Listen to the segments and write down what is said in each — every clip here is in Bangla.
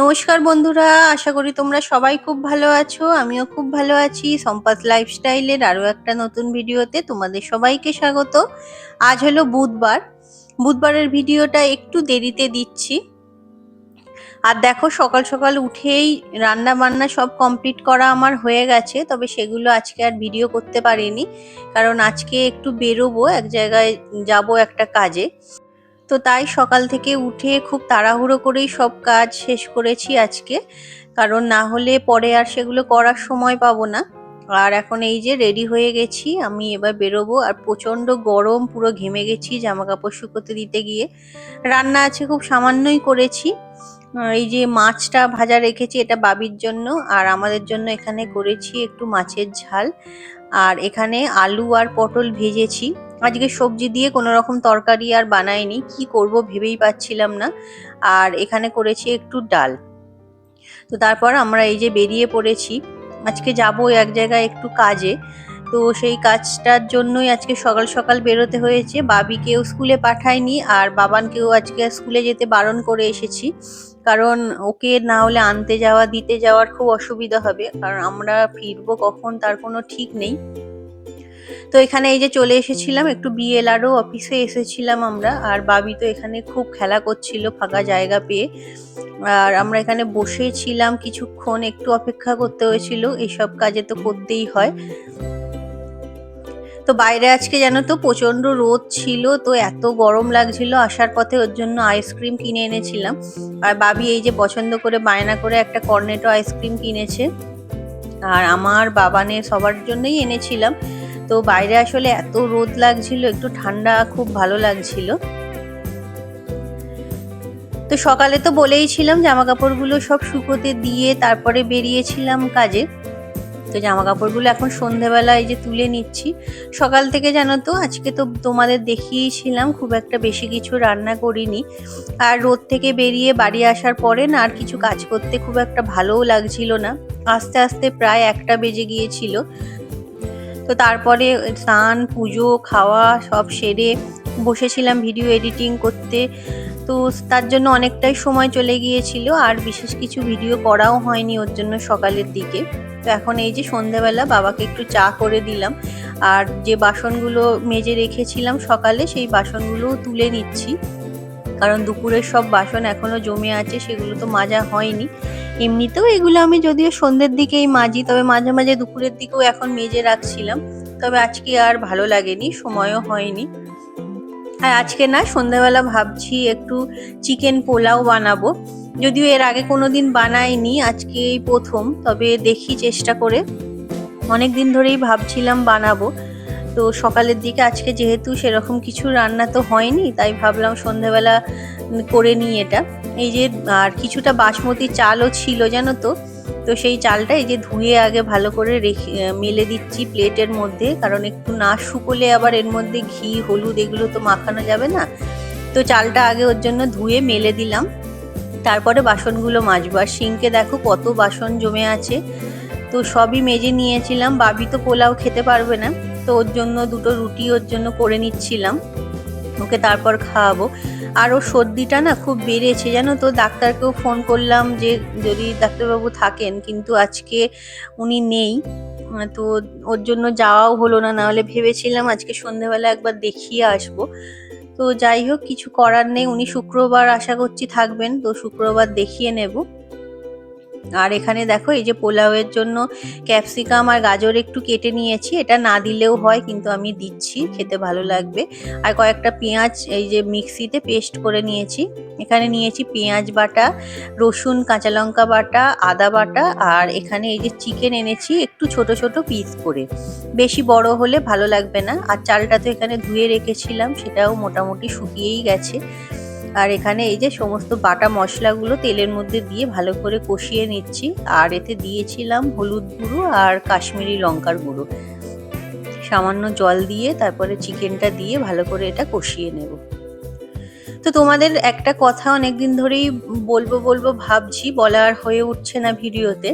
নমস্কার বন্ধুরা, আশা করি তোমরা সবাই খুব ভালো আছো। আমিও খুব ভালো আছি। সম্পাস লাইফস্টাইলের আরো একটা নতুন ভিডিওতে তোমাদের সবাইকে স্বাগত। আজ হলো বুধবার। বুধবারের ভিডিওটা একটু দেরিতে দিচ্ছি। আর দেখো, সকাল সকাল উঠেই রান্না বান্না সব কমপ্লিট করা আমার হয়ে গেছে, তবে সেগুলো আজকে আর ভিডিও করতে পারিনি, কারণ আজকে একটু বেরোবো, এক জায়গায় যাব একটা কাজে। তো তাই সকাল থেকে উঠে খুব তাড়াহুড়ো করেই সব কাজ শেষ করেছি আজকে, কারণ না হলে পরে আর সেগুলো করার সময় পাবো না। আর এখন এই যে রেডি হয়ে গেছি, আমি এবার বেরোবো। আর প্রচন্ড গরম, পুরো ঘেমে গেছি জামা কাপড় শুকোতে দিতে গিয়ে। রান্না আছে খুব সামান্যই করেছি। এই যে মাছটা ভাজা রেখেছি, এটা বাবির জন্য, আর আমাদের জন্য এখানে করেছি একটু মাছের ঝাল। আর এখানে আলু আর পটল ভেজেছি। আজকে সবজি দিয়ে কোনো রকম তরকারি আর বানাইনি, কি করব ভেবেই পাচ্ছিলাম না। আর এখানে করেছি একটু ডাল। তো তারপর আমরা এই যে বেরিয়ে পড়েছি। আজকে যাবো এক জায়গায় একটু কাজে। তো সেই কাজটার জন্যই আজকে সকাল সকাল বেরোতে হয়েছে। বাবিকেও স্কুলে পাঠাইনি, আর বাবানকেও আজকে স্কুলে যেতে বারণ করে এসেছি, কারণ ওকে না হলে আনতে যাওয়া দিতে যাওয়ার খুব অসুবিধা হবে, কারণ আমরা ফিরবো কখন তার কোনো ঠিক নেই। তো এখানে এই যে চলে এসেছিলাম, একটু বিএলআরও অফিসে এসেছিলাম আমরা। আর বাবি তো এখানে খুব খেলা করছিল ফাঁকা জায়গা পেয়ে। আর আমরা এখানে বসেছিলাম কিছুক্ষণ, একটু অপেক্ষা করতে হয়েছিল, এইসব কাজে তো করতেই হয়। তো বাইরে আজকে জানো তো প্রচন্ড রোদ ছিল, তো এত গরম লাগছিল। আসার পথে ওর জন্য আইসক্রিম কিনে এনেছিলাম। আর বাবি এই যে পছন্দ করে বায়না করে একটা কর্নেটো আইসক্রিম কিনেছে। আর আমার বাবানের সবার জন্যই এনেছিলাম। তো বাইরে আসলে এত রোদ লাগছিল, একটু ঠান্ডা খুব ভালো লাগছিল। তো সকালে তো বলেইছিলাম জামা কাপড়গুলো সব শুকোতে দিয়ে তারপরে বেরিয়েছিলাম কাজে। তো জামা কাপড়গুলো এখন সন্ধেবেলা এই যে তুলে নিচ্ছি। সকাল থেকে জানো তো আজকে তো তোমাদের দেখিয়েছিলাম, খুব একটা বেশি কিছু রান্না করিনি। আর রোদ থেকে বেরিয়ে বাড়ি আসার পরে না আর কিছু কাজ করতে খুব একটা ভালোও লাগছিল না। আস্তে আস্তে প্রায় 1টা বেজে গিয়েছিল। তো তারপরে স্নান পুজো খাওয়া সব সেরে বসেছিলাম ভিডিও এডিটিং করতে। তো তার জন্য অনেকটাই সময় চলে গিয়েছিল, আর বিশেষ কিছু ভিডিও করাও হয়নি ওর জন্য সকালের দিকে। তো এখন এই যে সন্ধেবেলা বাবাকে একটু চা করে দিলাম। আর যে বাসনগুলো মেজে রেখেছিলাম সকালে, সেই বাসনগুলোও তুলে নিচ্ছি, কারণ দুপুরের সব বাসন এখনো জমে আছে, সেগুলো তো মাজা হয়নি। এমনিতেও এগুলো আমি যদিও সন্ধ্যের দিকেই মাজি, তবে মাঝে মাঝে দুপুরের দিকেও এখন মেজে রাখছিলাম। তবে আজকে আর ভালো লাগেনি, সময়ও হয়নি। আর আজকে না সন্ধ্যাবেলা ভাবছি একটু চিকেন পোলাও বানাবো। যদিও এর আগে কোনোদিন বানাইনি, আজকে এই প্রথম, তবে দেখি চেষ্টা করে। অনেকদিন ধরেই ভাবছিলাম বানাবো। তো সকালের দিকে আজকে যেহেতু সেরকম কিছু রান্না তো হয়নি, তাই ভাবলাম সন্ধ্যাবেলা করে নিই এটা। এই যে আর কিছুটা বাসমতি চালও ছিল জানো তো। তো সেই চালটা এই যে ধুয়ে আগে ভালো করে রেখে মেলে দিচ্ছি প্লেটের মধ্যে, কারণ একটু না শুকোলে আবার এর মধ্যে ঘি হলুদ এগুলো তো মাখানো যাবে না। তো চালটা আগে ওর জন্য ধুয়ে মেলে দিলাম, তারপরে বাসনগুলো মাজবো। আর সিঙ্কে দেখো কত বাসন জমে আছে। তো সবই মেজে নিয়েছিলাম। বাবি তো পোলাও খেতে পারবে না, তো ওর জন্য দুটো রুটি ওর জন্য করে নিচ্ছিলাম, ওকে তারপর খাওয়াবো। আর ওর সর্দিটা না খুব বেড়েছে জানো তো। ডাক্তারকেও ফোন করলাম যে যদি ডাক্তারবাবু থাকেন, কিন্তু আজকে উনি নেই। তো ওর জন্য যাওয়াও হলো না, নাহলে ভেবেছিলাম আজকে সন্ধেবেলা একবার দেখিয়ে আসবো। তো যাই হোক, কিছু করার নেই। উনি শুক্রবার আশা করছি থাকবেন, তো শুক্রবার দেখিয়ে নেব। আর এখানে দেখো এই যে পোলাওয়ের জন্য ক্যাপসিকাম আর গাজর একটু কেটে নিয়েছি। এটা না দিলেও হয়, কিন্তু আমি দিচ্ছি, খেতে ভালো লাগবে। আর কয়েকটা পেঁয়াজ এই যে মিক্সিতে পেস্ট করে নিয়েছি। এখানে নিয়েছি পেঁয়াজ বাটা, রসুন কাঁচা লঙ্কা বাটা, আদা বাটা। আর এখানে এই যে চিকেন এনেছি একটু ছোট ছোট পিস করে, বেশি বড় হলে ভালো লাগবে না। আর চালটা তো এখানে ধুয়ে রেখেছিলাম, সেটাও মোটামুটি শুকিয়েই গেছে। আর এখানে এই যে সমস্ত বাটা মশলাগুলো তেলের মধ্যে দিয়ে ভালো করে কষিয়ে নিচ্ছি। আর এতে দিয়েছিলাম হলুদ গুঁড়ো আর কাশ্মীরি লঙ্কার গুঁড়ো। সামান্য জল দিয়ে তারপরে চিকেনটা দিয়ে ভালো করে এটা কষিয়ে নেব। তো তোমাদের একটা কথা অনেকদিন ধরেই বলবো বলবো ভাবছি, বলার হয়ে উঠছে না ভিডিওতে।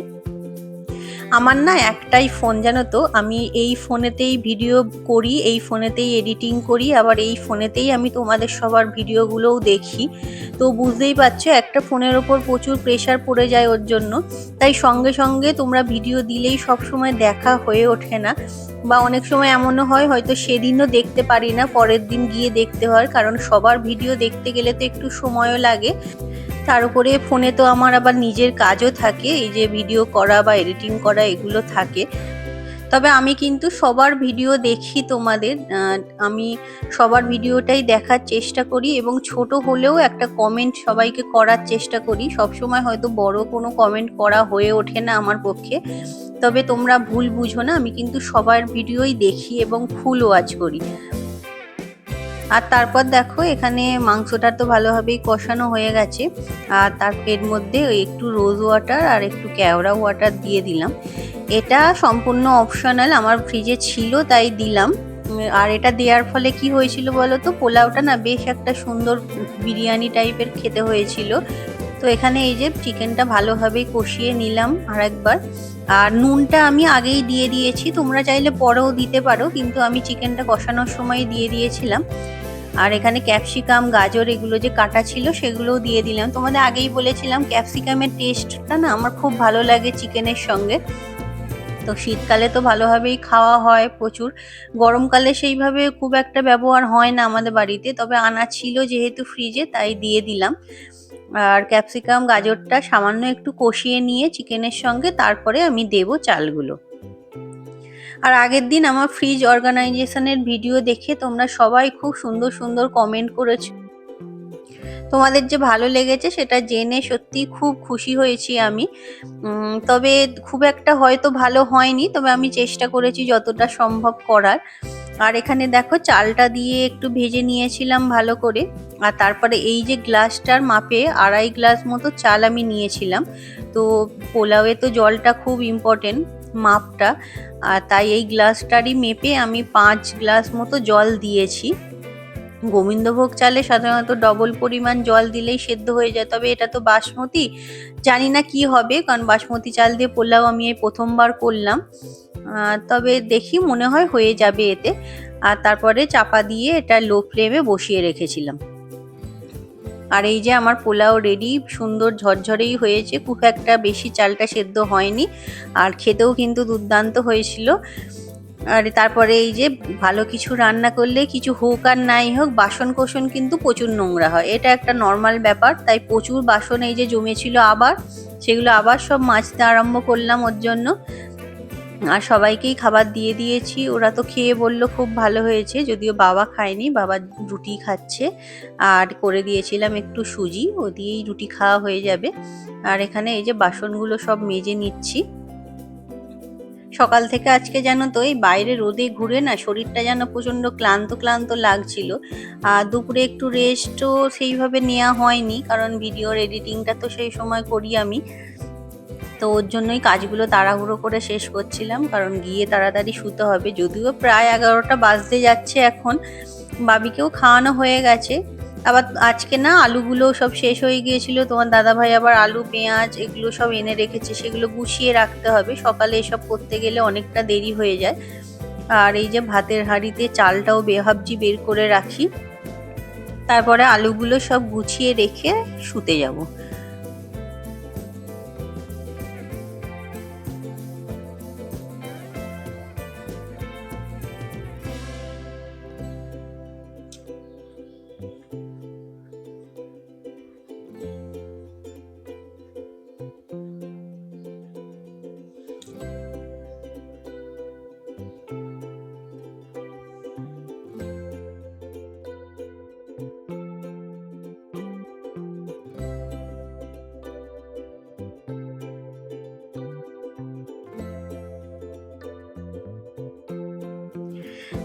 আমার না একটাই ফোন, জানো তো, আমি এই ফোনেতেই ভিডিও করি, এই ফোনেতেই এডিটিং করি, আবার এই ফোনেতেই আমি তোমাদের সবার ভিডিওগুলোও দেখি। তো বুঝতেই পারছো একটা ফোনের ওপর প্রচুর প্রেশার পড়ে যায় ওর জন্য। তাই সঙ্গে সঙ্গে তোমরা ভিডিও দিলেই সব সময় দেখা হয়ে ওঠে না, বা অনেক সময় এমনও হয় হয়তো সেদিনও দেখতে পারি না, পরের দিন গিয়ে দেখতে হয়, কারণ সবার ভিডিও দেখতে গেলে তো একটু সময়ও লাগে। তার উপরে ফোনে তো আমার আবার নিজের কাজও থাকে, এই যে ভিডিও করা বা এডিটিং করা এগুলো থাকে। তবে আমি কিন্তু সবার ভিডিও দেখি তোমাদের, আমি সবার ভিডিওটাই দেখার চেষ্টা করি, এবং ছোট হলেও একটা কমেন্ট সবাইকে করার চেষ্টা করি। সবসময় হয়তো বড় কোনো কমেন্ট করা হয়ে ওঠে না আমার পক্ষে, তবে তোমরা ভুল বুঝো না, আমি কিন্তু সবার ভিডিওই দেখি এবং ফুল ওয়াচ করি। আর তারপর দেখো এখানে মাংসটা তো ভালোভাবেই কষানো হয়ে গেছে, আর এর মধ্যে একটু রোজ ওয়াটার আর একটু কেওড়া ওয়াটার দিয়ে দিলাম। এটা সম্পূর্ণ অপশনাল, আমার ফ্রিজে ছিল তাই দিলাম। আর এটা দেওয়ার ফলে কি হয়েছিল বলো তো, পোলাওটা না বেশ একটা সুন্দর বিরিয়ানি টাইপের খেতে হয়েছিল। তো এখানে এই যে চিকেনটা ভালোভাবেই কষিয়ে নিলাম আর একবার। আর নুনটা আমি আগেই দিয়ে দিয়েছি, তোমরা চাইলে পরেও দিতে পারো, কিন্তু আমি চিকেনটা কষানোর সময় দিয়ে দিয়েছিলাম। আর এখানে ক্যাপসিকাম, গাজর এগুলো যে কাটা ছিল সেগুলোও দিয়ে দিলাম। তোমাদের আগেই বলেছিলাম ক্যাপসিকামের টেস্টটা না আমার খুব ভালো লাগে চিকেনের সঙ্গে। তো শীতকালে তো ভালোভাবেই খাওয়া হয় প্রচুর, গরমকালে সেইভাবে খুব একটা ব্যবহার হয় না আমাদের বাড়িতে, তবে আনা ছিল যেহেতু ফ্রিজে তাই দিয়ে দিলাম। আর ক্যাপসিকাম গাজরটা সামান্য একটু কষিয়ে নিয়ে চিকেনের সঙ্গে তারপরে আমি দেব চালগুলো। আর আগের দিন আমার ফ্রিজ অর্গানাইজেশনের ভিডিও দেখে তোমরা সবাই খুব সুন্দর সুন্দর কমেন্ট করেছো, তোমাদের যে ভালো লেগেছে সেটা জেনে সত্যি খুব খুশি হয়েছি আমি। তবে খুব একটা হয়তো ভালো হয়নি, তবে আমি চেষ্টা করেছি যতটা সম্ভব করার। আর এখানে দেখো চালটা দিয়ে একটু ভেজে নিয়েছিলাম ভালো করে, আর তারপরে এই যে গ্লাসটার মাপে 2.5 গ্লাস মতো চাল আমি নিয়েছিলাম। তো পোলাওয়ে তো জলটা খুব ইম্পর্টেন্ট, মাপটা, আর তাই এই গ্লাসটারই মেপে আমি 5 গ্লাস মতো জল দিয়েছি। গোবিন্দভোগ চালে সাধারণত ডবল পরিমাণ জল দিলেই সেদ্ধ হয়ে যায়, তবে এটা তো বাসমতি, জানি না কি হবে, কারণ বাসমতি চাল দিয়ে পোলাও আমি এই প্রথমবার করলাম। তবে দেখি মনে হয় হয়ে যাবে এতে। আর তারপরে চাপা দিয়ে এটা লো ফ্লেমে বসিয়ে রেখেছিলাম। আর এই যে আমার পোলাও রেডি, সুন্দর ঝরঝরেই হয়েছে, খুব একটা বেশি চালটা সেদ্ধ হয়নি, আর খেতেও কিন্তু দুর্দান্ত হয়েছিল। আর তারপরে এই যে ভালো কিছু রান্না করলে, কিছু হোক আর নাই হোক, বাসন কোসন কিন্তু প্রচুর নোংরা হয়, এটা একটা নর্মাল ব্যাপার। তাই প্রচুর বাসন এই যে জমেছিল, আবার সেগুলো আবার সব মাজতে আরম্ভ করলাম ওর জন্য। আর সবাইকেই খাবার দিয়ে দিয়েছি, ওরা তো খেয়ে বললো খুব ভালো হয়েছে, যদিও বাবা খায়নি, বাবা রুটি খাচ্ছে। আর করে দিয়েছিলাম একটু সুজি, ও দিয়েই রুটি খাওয়া হয়ে যাবে। আর এখানে এই যে বাসনগুলো সব মেজে নিচ্ছি। সকাল থেকে আজকে জানো তো এই বাইরে রোদে ঘুরে না শরীরটা যেন প্রচন্ড ক্লান্ত ক্লান্ত লাগছিল। আর দুপুরে একটু রেস্টও সেইভাবে নেওয়া হয়নি, কারণ ভিডিওর এডিটিংটা তো সেই সময় করি আমি। তো ওর জন্যই কাজগুলো তাড়াহুড়ো করে শেষ করছিলাম, কারণ গিয়ে তাড়াতাড়ি শুতে হবে। যদিও প্রায় 11টা বাজতে যাচ্ছে এখন, বাবিকেও খাওয়ানো হয়ে গেছে। আবার আজকে না আলুগুলো সব শেষ হয়ে গিয়েছিল, তোমার দাদাভাই আবার আলু পেঁয়াজ এগুলো সব এনে রেখেছে, সেগুলো গুছিয়ে রাখতে হবে, সকালে এসব করতে গেলে অনেকটা দেরি হয়ে যায়। আর এই যে ভাতের হাঁড়িতে চালটাও ভাবছি বের করে রাখি, তারপরে আলুগুলো সব গুছিয়ে রেখে শুতে যাব।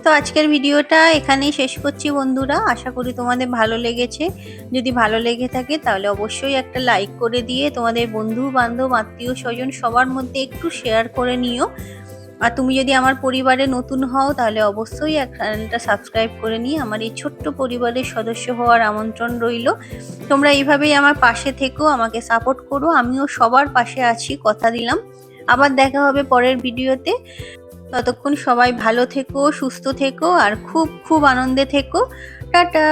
তো আজকের ভিডিওটা এখানেই শেষ করছি বন্ধুরা, আশা করি তোমাদের ভালো লেগেছে। যদি ভালো লেগে থাকে তাহলে অবশ্যই একটা লাইক করে দিয়ে তোমাদের বন্ধু বান্ধব আত্মীয় স্বজন সবার মধ্যে একটু শেয়ার করে নিও। আর তুমি যদি আমার পরিবারে নতুন হও তাহলে অবশ্যই চ্যানেলটা সাবস্ক্রাইব করে নিয়ে আমার এই ছোট্ট পরিবারের সদস্য হওয়ার আমন্ত্রণ রইল। তোমরা এইভাবেই আমার পাশে থেকো, আমাকে সাপোর্ট করো, আমিও সবার পাশে আছি, কথা দিলাম। আবার দেখা হবে পরের ভিডিওতে। ততক্ষণ সবাই ভালো থেকো, সুস্থ থেকো আর খুব খুব আনন্দে থেকো। টাটা।